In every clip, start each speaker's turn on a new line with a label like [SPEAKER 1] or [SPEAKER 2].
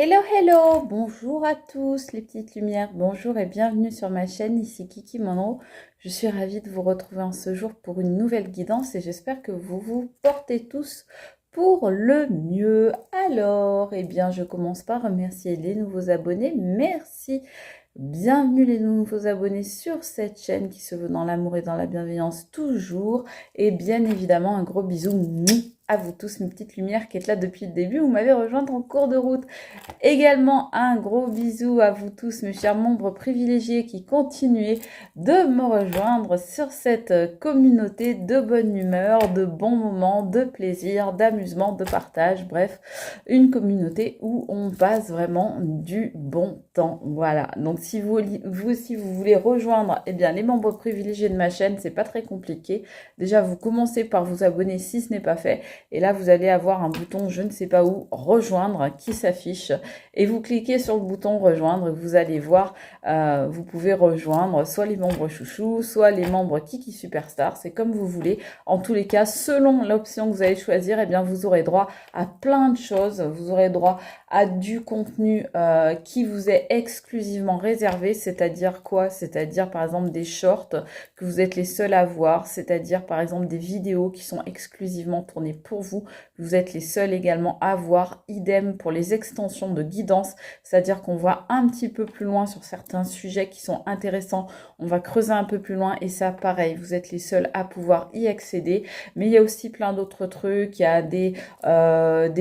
[SPEAKER 1] Hello, hello, bonjour à tous les petites lumières, bonjour et bienvenue sur ma chaîne, ici Kiki Monroe. Je suis ravie de vous retrouver en ce jour pour une nouvelle guidance et j'espère que vous vous portez tous pour le mieux. Alors, eh bien, je commence par remercier les nouveaux abonnés, merci. Bienvenue les nouveaux abonnés sur cette chaîne qui se veut dans l'amour et dans la bienveillance toujours. Et bien évidemment, un gros bisou à vous tous, mes petites lumières qui êtes là depuis le début. Vous m'avez rejointe en cours de route. Également, un gros bisou à vous tous, mes chers membres privilégiés qui continuez de me rejoindre sur cette communauté de bonne humeur, de bons moments, de plaisir, d'amusement, de partage. Bref, une communauté où on passe vraiment du bon temps. Voilà. Donc, si vous aussi vous voulez rejoindre, eh bien, les membres privilégiés de ma chaîne, c'est pas très compliqué. Déjà, vous commencez par vous abonner si ce n'est pas fait. Et là, vous allez avoir un bouton, je ne sais pas où, rejoindre qui s'affiche. Et vous cliquez sur le bouton rejoindre, vous allez voir, vous pouvez rejoindre soit les membres chouchous, soit les membres Kiki Superstar, c'est comme vous voulez. En tous les cas, selon l'option que vous allez choisir, eh bien, vous aurez droit à plein de choses. Vous aurez droit à du contenu qui vous est exclusivement réservé, c'est-à-dire quoi? C'est-à-dire par exemple des shorts que vous êtes les seuls à voir, c'est-à-dire par exemple des vidéos qui sont exclusivement tournées pour vous, que vous êtes les seuls également à voir, idem pour les extensions de guidance, c'est-à-dire qu'on va un petit peu plus loin sur certains sujets qui sont intéressants, on va creuser un peu plus loin et ça pareil, vous êtes les seuls à pouvoir y accéder, mais il y a aussi plein d'autres trucs, il y a des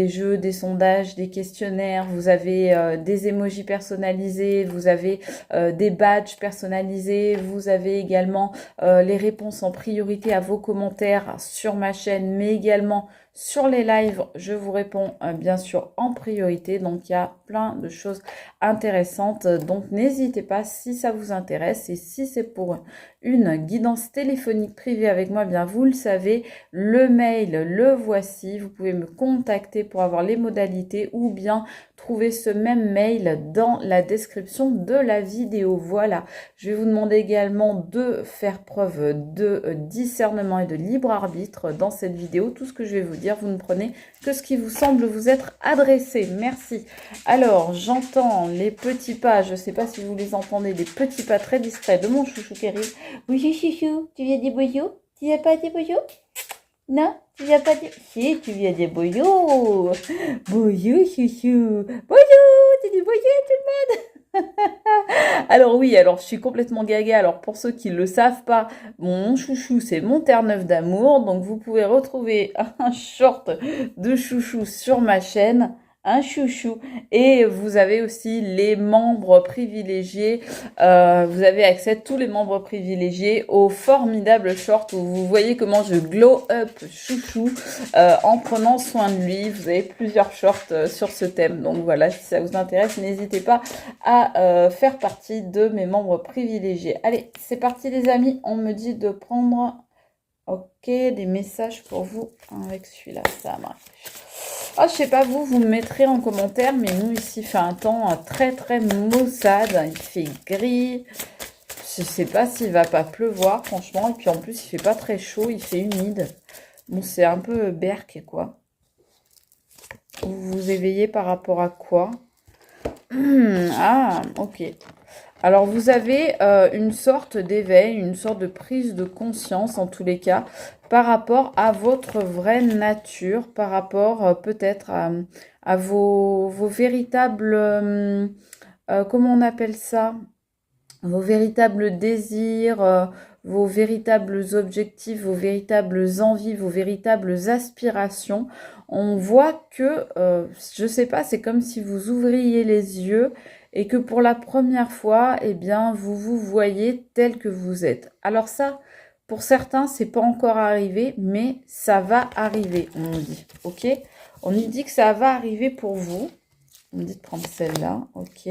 [SPEAKER 1] jeux, des sondages, des questionnaires, vous avez des emojis personnalisés, vous avez des badges personnalisés, vous avez également les réponses en priorité à vos commentaires sur ma chaîne, mais également sur les lives, je vous réponds bien sûr en priorité. Donc, il y a plein de choses intéressantes. Donc, n'hésitez pas si ça vous intéresse. Et si c'est pour une guidance téléphonique privée avec moi, bien vous le savez, le mail, le voici. Vous pouvez me contacter pour avoir les modalités ou bien trouver ce même mail dans la description de la vidéo. Voilà, je vais vous demander également de faire preuve de discernement et de libre arbitre dans cette vidéo. Tout ce que je vais vous dire, vous ne prenez que ce qui vous semble vous être adressé. Merci. Alors, j'entends les petits pas, je ne sais pas si vous les entendez, des petits pas très discrets de mon chouchou qui arrive. Oui, chouchou, tu viens des boyaux? Tu viens pas des boyaux? Non, tu viens pas dire. Si, tu viens des boyaux. Boyaux, chouchou. Boyaux, tu dis boyaux tout le monde. Alors oui, alors je suis complètement gaga. Alors pour ceux qui ne le savent pas, mon chouchou, c'est mon Terre-Neuve d'amour. Donc vous pouvez retrouver un short de chouchou sur ma chaîne. Un chouchou. Et vous avez aussi les membres privilégiés. Vous avez accès, à tous les membres privilégiés, au formidable short où vous voyez comment je glow up chouchou en prenant soin de lui. Vous avez plusieurs shorts sur ce thème. Donc voilà, si ça vous intéresse, n'hésitez pas à faire partie de mes membres privilégiés. Allez, c'est parti les amis. On me dit de prendre, ok, des messages pour vous avec celui-là. Ça marche. Ah, je sais pas vous, vous me mettrez en commentaire, mais nous ici, il fait un temps très très maussade, il fait gris, je sais pas s'il va pas pleuvoir franchement, et puis en plus il fait pas très chaud, il fait humide. Bon, c'est un peu berk quoi. Vous vous éveillez par rapport à quoi? Ah, ok. Alors, vous avez une sorte d'éveil, une sorte de prise de conscience, en tous les cas, par rapport à votre vraie nature, par rapport peut-être à vos véritables, comment on appelle ça? Vos véritables désirs, vos véritables objectifs, vos véritables envies, vos véritables aspirations. On voit que, je sais pas, c'est comme si vous ouvriez les yeux et que pour la première fois, eh bien, vous vous voyez tel que vous êtes. Alors ça, pour certains, c'est pas encore arrivé, mais ça va arriver, on nous dit, ok? On nous dit que ça va arriver pour vous. On me dit de prendre celle-là, ok?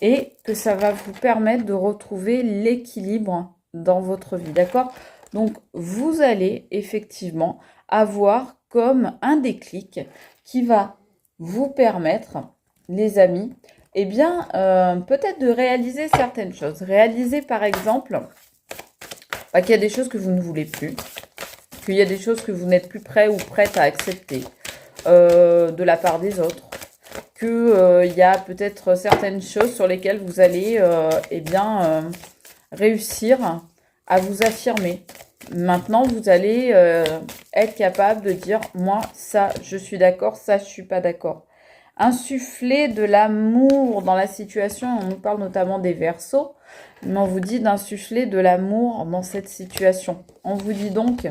[SPEAKER 1] Et que ça va vous permettre de retrouver l'équilibre dans votre vie, d'accord? Donc, vous allez effectivement avoir comme un déclic qui va vous permettre, les amis, eh bien, peut-être de réaliser certaines choses. Réaliser, par exemple, qu'il y a des choses que vous ne voulez plus, qu'il y a des choses que vous n'êtes plus prêt ou prête à accepter de la part des autres, que il y a peut-être certaines choses sur lesquelles vous allez eh bien, réussir à vous affirmer. Maintenant, vous allez être capable de dire, moi, ça, je suis d'accord, ça, je suis pas d'accord. Insuffler de l'amour dans la situation, on nous parle notamment des Verseaux, mais on vous dit d'insuffler de l'amour dans cette situation. On vous dit donc,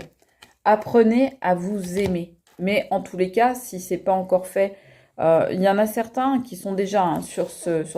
[SPEAKER 1] apprenez à vous aimer. Mais en tous les cas, si c'est pas encore fait, il y en a certains qui sont déjà sur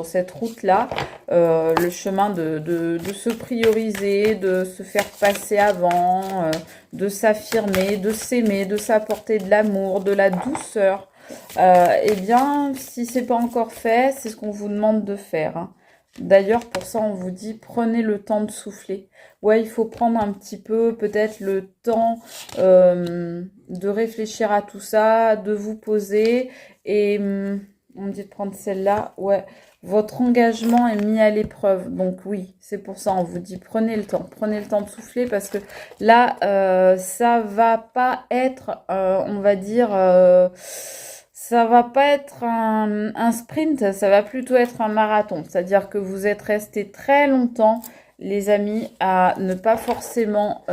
[SPEAKER 1] cette route-là, le chemin de se prioriser, de se faire passer avant, de s'affirmer, de s'aimer, de s'apporter de l'amour, de la douceur. Eh bien, si c'est pas encore fait, c'est ce qu'on vous demande de faire, hein. D'ailleurs, pour ça, on vous dit, prenez le temps de souffler. Ouais, il faut prendre un petit peu, peut-être le temps de réfléchir à tout ça, de vous poser. Et on me dit de prendre celle-là. Ouais, votre engagement est mis à l'épreuve. Donc oui, c'est pour ça, on vous dit, prenez le temps de souffler parce que là, ça va pas être, on va dire... ça va pas être un sprint, ça va plutôt être un marathon. C'est-à-dire que vous êtes restés très longtemps, les amis, à ne pas forcément,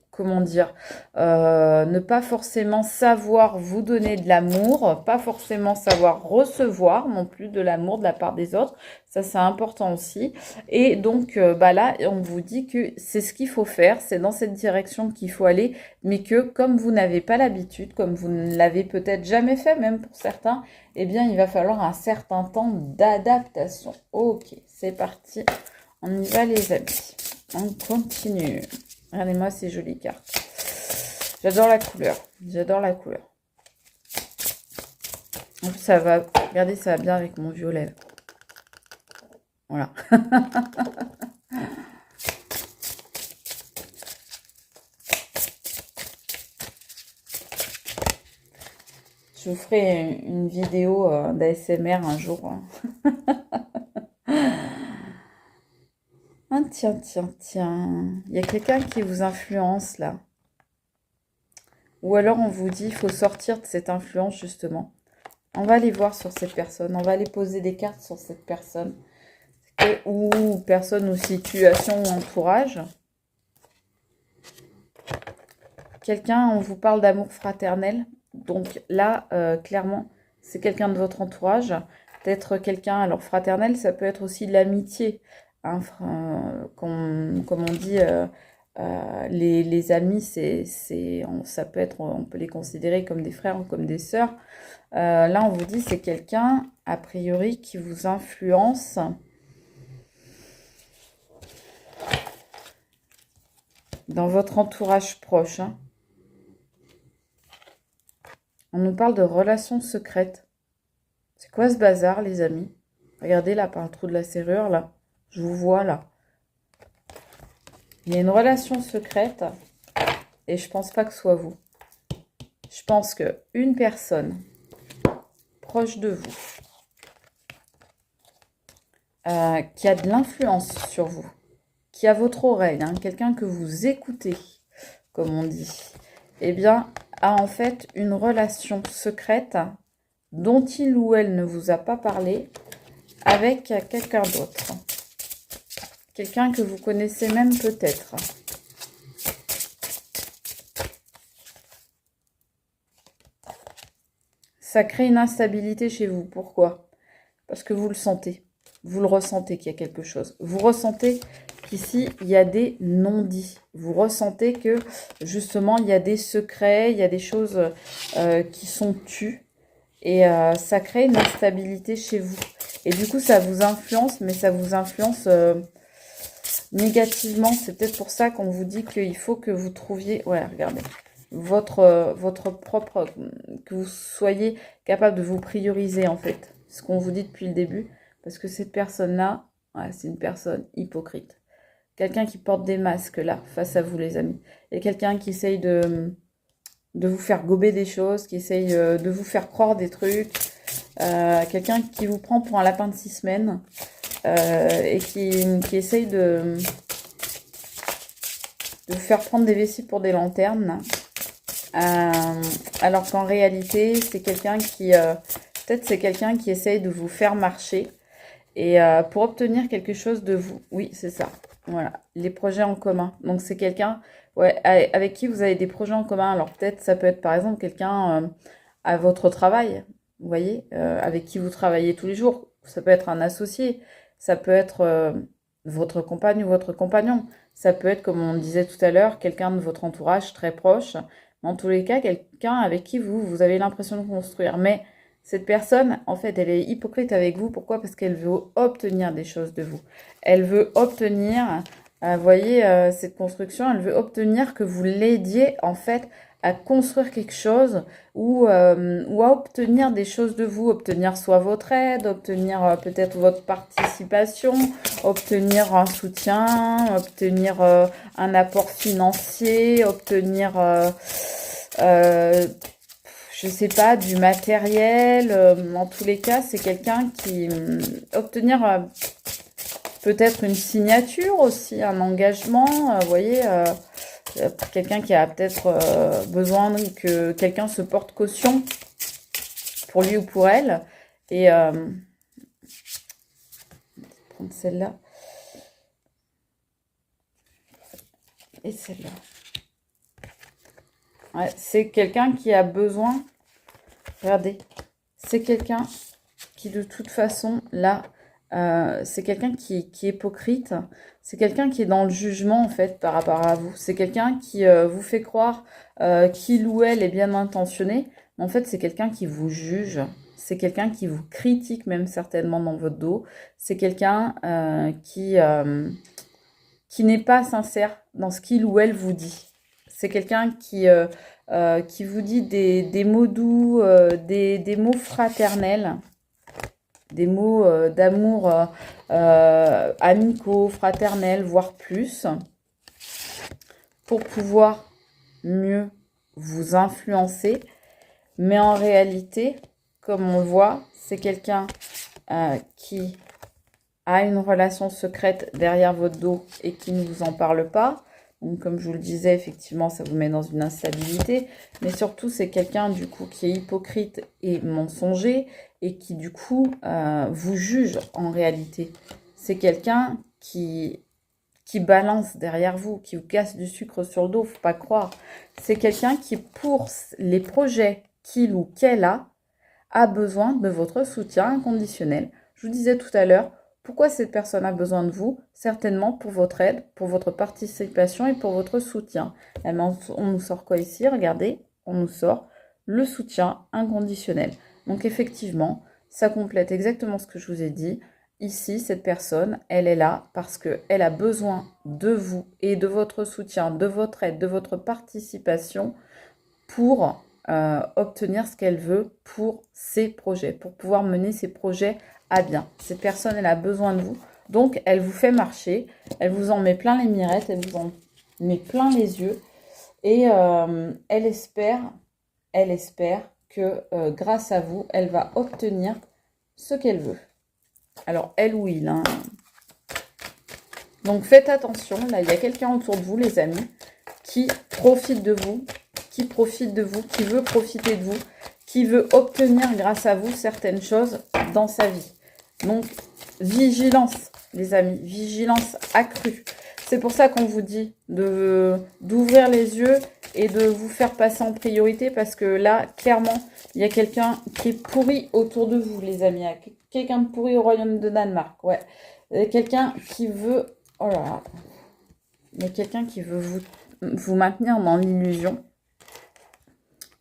[SPEAKER 1] comment dire, ne pas forcément savoir vous donner de l'amour, pas forcément savoir recevoir non plus de l'amour de la part des autres. Ça, c'est important aussi. Et donc, bah là, on vous dit que c'est ce qu'il faut faire, c'est dans cette direction qu'il faut aller, mais que comme vous n'avez pas l'habitude, comme vous ne l'avez peut-être jamais fait, même pour certains, eh bien, il va falloir un certain temps d'adaptation. Ok, c'est parti. On y va, les amis. On continue. Regardez-moi ces jolies cartes. J'adore la couleur. J'adore la couleur. En plus, ça va... Regardez, ça va bien avec mon violet. Voilà. Je vous ferai une vidéo d'ASMR un jour. Ah, tiens. Il y a quelqu'un qui vous influence là. Ou alors on vous dit, il faut sortir de cette influence justement. On va aller voir sur cette personne. On va aller poser des cartes sur cette personne. Ou personne ou situation ou entourage. Quelqu'un, on vous parle d'amour fraternel. Donc là, clairement, c'est quelqu'un de votre entourage. Peut-être quelqu'un, alors fraternel, ça peut être aussi de l'amitié. Hein, comme on dit, les amis, ça peut être, on peut les considérer comme des frères ou comme des sœurs. Là, on vous dit, c'est quelqu'un, a priori, qui vous influence. Dans votre entourage proche. Hein. On nous parle de relations secrètes. C'est quoi ce bazar, les amis? Regardez là, par le trou de la serrure, là. Je vous vois, là. Il y a une relation secrète. Et je pense pas que ce soit vous. Je pense qu'une personne proche de vous, qui a de l'influence sur vous, qui a votre oreille, hein, quelqu'un que vous écoutez, comme on dit, eh bien, a en fait une relation secrète dont il ou elle ne vous a pas parlé avec quelqu'un d'autre. Quelqu'un que vous connaissez même peut-être. Ça crée une instabilité chez vous. Pourquoi? Parce que vous le sentez. Vous le ressentez qu'il y a quelque chose. Vous ressentez qu'ici, il y a des non-dits. Vous ressentez que, justement, il y a des secrets, il y a des choses qui sont tues. Et ça crée une instabilité chez vous. Et du coup, ça vous influence, mais ça vous influence négativement. C'est peut-être pour ça qu'on vous dit qu'il faut que vous trouviez... Ouais, regardez. Votre propre... Que vous soyez capable de vous prioriser, en fait. Ce qu'on vous dit depuis le début. Parce que cette personne-là, ouais, c'est une personne hypocrite. Quelqu'un qui porte des masques, là, face à vous, les amis. Et quelqu'un qui essaye de vous faire gober des choses, qui essaye de vous faire croire des trucs. Quelqu'un qui vous prend pour un lapin de 6 semaines. Et qui essaye de vous faire prendre des vessies pour des lanternes. Alors qu'en réalité, c'est quelqu'un qui Peut-être c'est quelqu'un qui essaye de vous faire marcher et pour obtenir quelque chose de vous. Oui, c'est ça. Voilà, les projets en commun. Donc c'est quelqu'un, ouais, avec qui vous avez des projets en commun. Alors peut-être ça peut être par exemple quelqu'un à votre travail, vous voyez, avec qui vous travaillez tous les jours. Ça peut être un associé, ça peut être votre compagne ou votre compagnon. Ça peut être, comme on disait tout à l'heure, quelqu'un de votre entourage très proche. En tous les cas, quelqu'un avec qui vous avez l'impression de construire. Mais cette personne, en fait, elle est hypocrite avec vous. Pourquoi? Parce qu'elle veut obtenir des choses de vous. Elle veut obtenir, vous voyez, cette construction, elle veut obtenir que vous l'aidiez, en fait, à construire quelque chose ou à obtenir des choses de vous. Obtenir soit votre aide, obtenir peut-être votre participation, obtenir un soutien, obtenir un apport financier, obtenir... je sais pas, du matériel. En tous les cas, c'est quelqu'un qui... obtenir peut-être une signature aussi, un engagement, vous voyez, quelqu'un qui a peut-être besoin que quelqu'un se porte caution pour lui ou pour elle. Et prendre celle-là. Et celle-là. Ouais, c'est quelqu'un qui a besoin... Regardez, c'est quelqu'un qui de toute façon, là, c'est quelqu'un qui est hypocrite. C'est quelqu'un qui est dans le jugement, en fait, par rapport à vous. C'est quelqu'un qui vous fait croire qu'il ou elle est bien intentionné. Mais en fait, c'est quelqu'un qui vous juge. C'est quelqu'un qui vous critique, même certainement dans votre dos. C'est quelqu'un qui n'est pas sincère dans ce qu'il ou elle vous dit. C'est quelqu'un qui vous dit des mots doux, des mots fraternels, des mots d'amour amicaux, fraternels, voire plus, pour pouvoir mieux vous influencer. Mais en réalité, comme on le voit, c'est quelqu'un qui a une relation secrète derrière votre dos et qui ne vous en parle pas. Donc, comme je vous le disais, effectivement, ça vous met dans une instabilité. Mais surtout, c'est quelqu'un, du coup, qui est hypocrite et mensonger et qui, du coup, vous juge en réalité. C'est quelqu'un qui balance derrière vous, qui vous casse du sucre sur le dos, faut pas croire. C'est quelqu'un qui, pour les projets qu'il ou qu'elle a besoin de votre soutien inconditionnel. Je vous disais tout à l'heure, pourquoi cette personne a besoin de vous? Certainement pour votre aide, pour votre participation et pour votre soutien. On nous sort quoi ici? Regardez, on nous sort le soutien inconditionnel. Donc effectivement, ça complète exactement ce que je vous ai dit. Ici, cette personne, elle est là parce qu'elle a besoin de vous et de votre soutien, de votre aide, de votre participation pour obtenir ce qu'elle veut pour ses projets, pour pouvoir mener ses projets à bien. Cette personne, elle a besoin de vous. Donc, elle vous fait marcher. Elle vous en met plein les mirettes. Elle vous en met plein les yeux. Et elle espère que grâce à vous, elle va obtenir ce qu'elle veut. Alors, elle ou il. Hein. Donc, faites attention. Là, il y a quelqu'un autour de vous, les amis, qui profite de vous, qui veut profiter de vous, qui veut obtenir grâce à vous certaines choses dans sa vie. Donc, vigilance, les amis, vigilance accrue. C'est pour ça qu'on vous dit d'ouvrir les yeux et de vous faire passer en priorité parce que là, clairement, il y a quelqu'un qui est pourri autour de vous, les amis. Il y a quelqu'un de pourri au royaume de Danemark, ouais. Quelqu'un qui veut... Oh là là. Il y a quelqu'un qui veut vous maintenir dans l'illusion.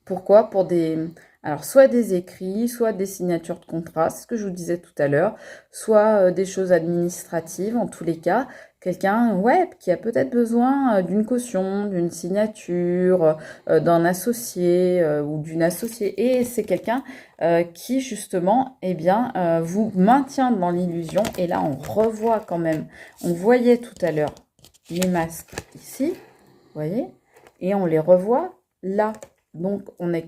[SPEAKER 1] Pourquoi? Pour des... Alors, soit des écrits, soit des signatures de contrat, c'est ce que je vous disais tout à l'heure, soit des choses administratives, en tous les cas. Quelqu'un, ouais, qui a peut-être besoin d'une caution, d'une signature, d'un associé ou d'une associée. Et c'est quelqu'un qui, justement, eh bien, vous maintient dans l'illusion. Et là, on revoit quand même, on voyait tout à l'heure les masques ici, vous voyez, et on les revoit là. Donc, on est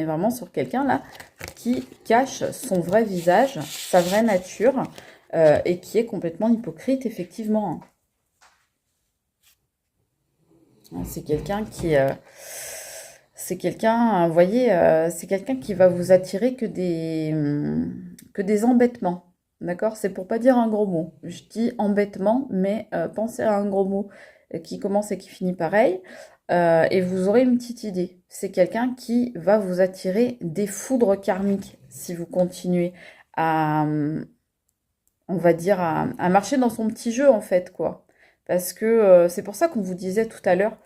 [SPEAKER 1] vraiment sur quelqu'un là qui cache son vrai visage, sa vraie nature et qui est complètement hypocrite, effectivement. C'est quelqu'un qui... c'est quelqu'un, vous voyez, c'est quelqu'un qui va vous attirer que des embêtements. D'accord? C'est pour pas dire un gros mot. Je dis embêtement, mais pensez à un gros mot qui commence et qui finit pareil. Et vous aurez une petite idée. C'est quelqu'un qui va vous attirer des foudres karmiques si vous continuez à, on va dire, à marcher dans son petit jeu, en fait, quoi. Parce que c'est pour ça qu'on vous disait tout à l'heure,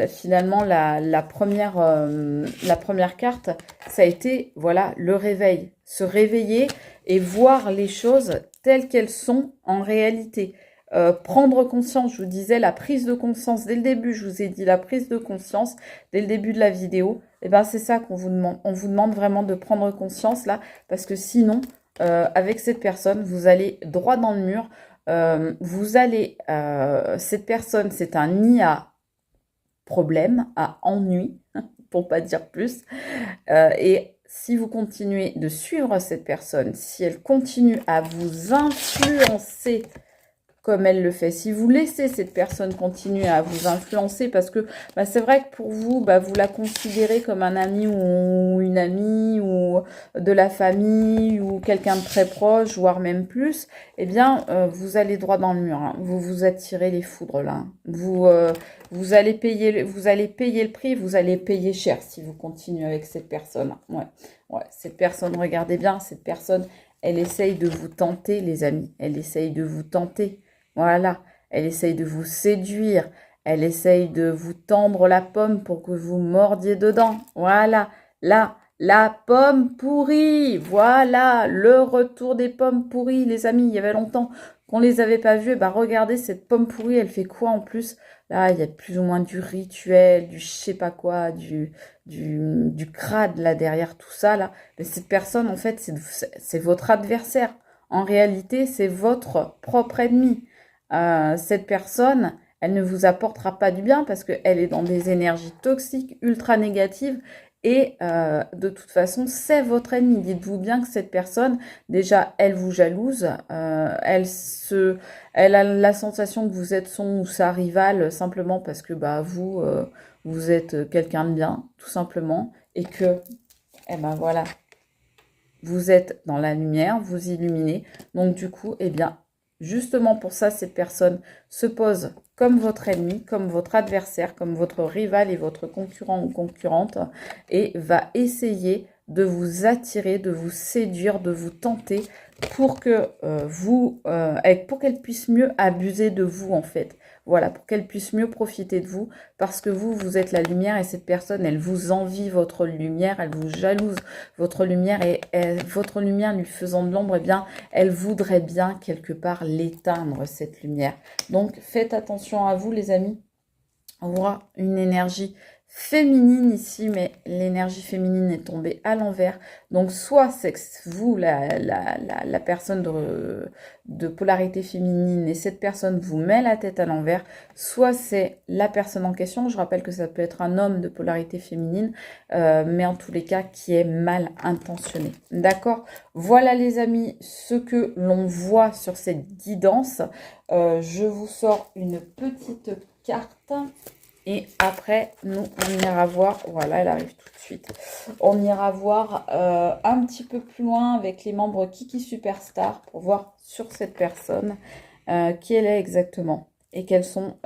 [SPEAKER 1] finalement, la première carte, ça a été, voilà, le réveil. Se réveiller et voir les choses telles qu'elles sont en réalité. Prendre conscience, je vous disais, la prise de conscience, dès le début, je vous ai dit la prise de conscience, dès le début de la vidéo, et ben c'est ça qu'on vous demande. On vous demande vraiment de prendre conscience là, parce que sinon, avec cette personne, vous allez droit dans le mur. Cette personne, c'est un nid à problème, à ennui, pour pas dire plus. Et si vous continuez de suivre cette personne, si elle continue à vous influencer comme elle le fait, si vous laissez cette personne continuer à vous influencer, parce que bah, c'est vrai que pour vous, bah, vous la considérez comme un ami ou une amie ou de la famille ou quelqu'un de très proche, voire même plus, eh bien, vous allez droit dans le mur. Hein. Vous vous attirez les foudres là. Hein. Vous allez payer le prix, vous allez payer cher si vous continuez avec cette personne. Ouais, ouais, cette personne, regardez bien, cette personne, elle essaye de vous tenter, les amis. Elle essaye de vous tenter. Voilà, elle essaye de vous séduire, elle essaye de vous tendre la pomme pour que vous mordiez dedans. Voilà, là, la pomme pourrie. Voilà, le retour des pommes pourries, les amis. Il y avait longtemps qu'on les avait pas vues. Bah, regardez, cette pomme pourrie, elle fait quoi en plus? Là, il y a plus ou moins du rituel, du je sais pas quoi, du crade là derrière tout ça là. Mais cette personne, en fait, c'est votre adversaire. En réalité, c'est votre propre ennemi. Cette personne, elle ne vous apportera pas du bien parce qu'elle est dans des énergies toxiques, ultra négatives. Et de toute façon, c'est votre ennemi. Dites-vous bien que cette personne, déjà, elle vous jalouse. Elle a la sensation que vous êtes son ou sa rivale simplement parce que bah, vous êtes quelqu'un de bien, tout simplement. Et que, eh ben voilà, vous êtes dans la lumière, vous illuminez. Donc du coup, eh bien, justement pour ça, cette personne se pose comme votre ennemi, comme votre adversaire, comme votre rival et votre concurrent ou concurrente et va essayer de vous attirer, de vous séduire, de vous tenter pour que pour qu'elle puisse mieux abuser de vous en fait. Voilà, pour qu'elle puisse mieux profiter de vous parce que vous êtes la lumière et cette personne, elle vous envie votre lumière, elle vous jalouse votre lumière et votre lumière lui faisant de l'ombre, eh bien, elle voudrait bien quelque part l'éteindre, cette lumière. Donc, faites attention à vous, les amis. On voit une énergie féminine ici, mais l'énergie féminine est tombée à l'envers. Donc, soit c'est vous, la personne de polarité féminine, et cette personne vous met la tête à l'envers, soit c'est la personne en question. Je rappelle que ça peut être un homme de polarité féminine, mais en tous les cas, qui est mal intentionné. D'accord? Voilà, les amis, ce que l'on voit sur cette guidance. Je vous sors une petite carte. Et après, nous, on ira voir, voilà, elle arrive tout de suite. On ira voir un petit peu plus loin avec les membres Kiki Superstar pour voir sur cette personne qui elle est exactement et quels sont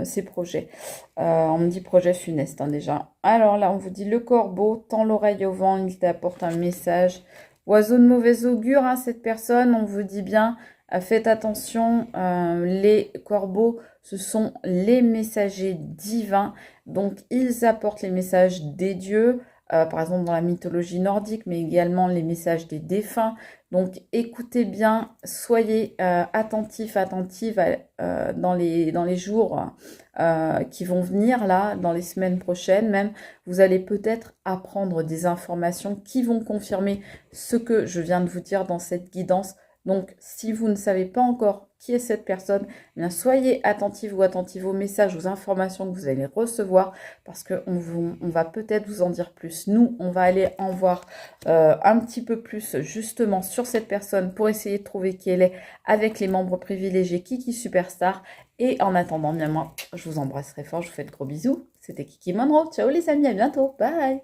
[SPEAKER 1] ses projets. On me dit projet funeste hein, déjà. Alors là, on vous dit le corbeau, tend l'oreille au vent, il t'apporte un message. Oiseau de mauvais augure, hein, cette personne, on vous dit bien, faites attention, les corbeaux, ce sont les messagers divins. Donc, ils apportent les messages des dieux, par exemple dans la mythologie nordique, mais également les messages des défunts. Donc, écoutez bien, soyez attentifs, attentives dans les jours qui vont venir, là, dans les semaines prochaines même. Vous allez peut-être apprendre des informations qui vont confirmer ce que je viens de vous dire dans cette guidance. Donc, si vous ne savez pas encore qui est cette personne, eh bien, soyez attentifs ou attentifs aux messages, aux informations que vous allez recevoir parce qu'on va peut-être vous en dire plus. Nous, on va aller en voir un petit peu plus justement sur cette personne pour essayer de trouver qui elle est avec les membres privilégiés Kiki Superstar. Et en attendant, bien moi, je vous embrasse très fort, je vous fais de gros bisous. C'était Kiki Monroe. Ciao les amis, à bientôt. Bye.